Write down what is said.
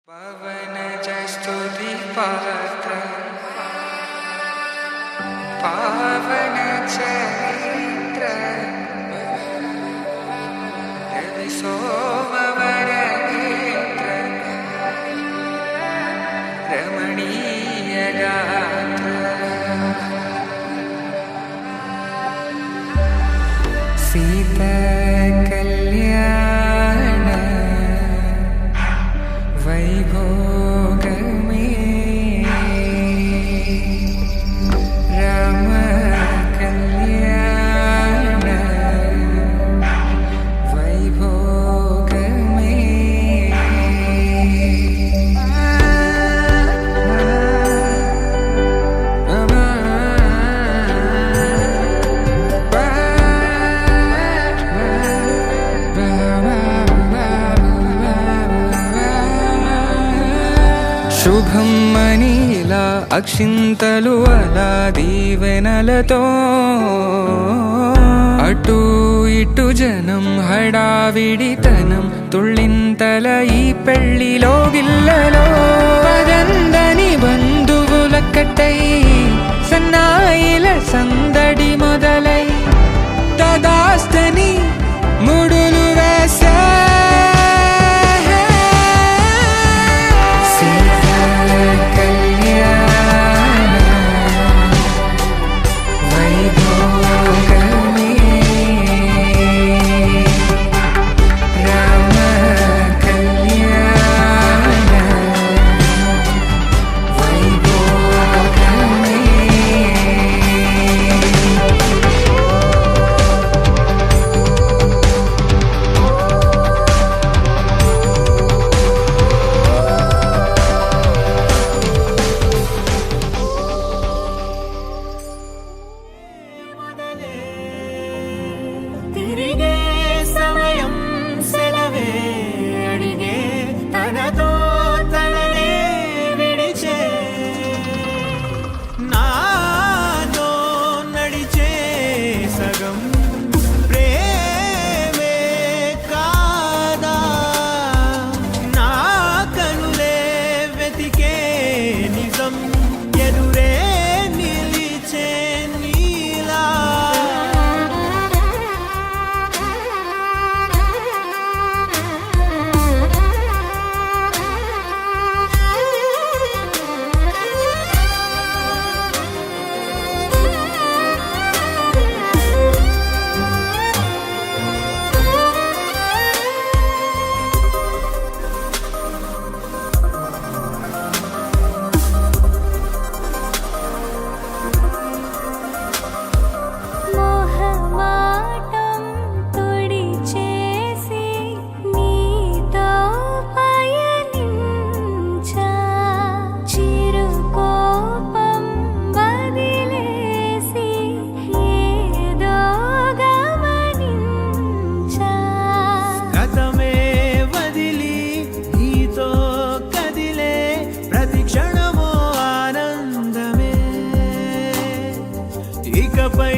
పవనజ స్తుతి పాత్ర పావన చరిత్ర రవి సోమవర నేత్ర రమణీయ గాత్ర సీత కళ్యాణ వైభోగమే రామ కళ్యాణ వైభోగమే శుభం మనీలా అక్షింతలు అలా దీవెనలతో అటు ఇటు జనం హడావిడితనం తుళ్ళింతల ఈ పెళ్లిలో గిల్లలో పదందని బంధువులక్కటై సన్నాయిల సందడి మొదలై తదాస్తని ముడులు వేసే తిరిగే సమయం సెలవే అడిగే తనతో తననే విడిచే నాతో నడిచే సగం ప్రేమే కాదా నా కనులే వెతికే నిజం ఎదురే నిలిచే నీలా మోహమాటం తుడిచేసి నీతో పయనించా చిరుకోపం వదిలేసి ఏదో గమనించా గతమే వదిలి నీతో కదిలే ప్రతి క్షణమో ఆనందమే ఇకపై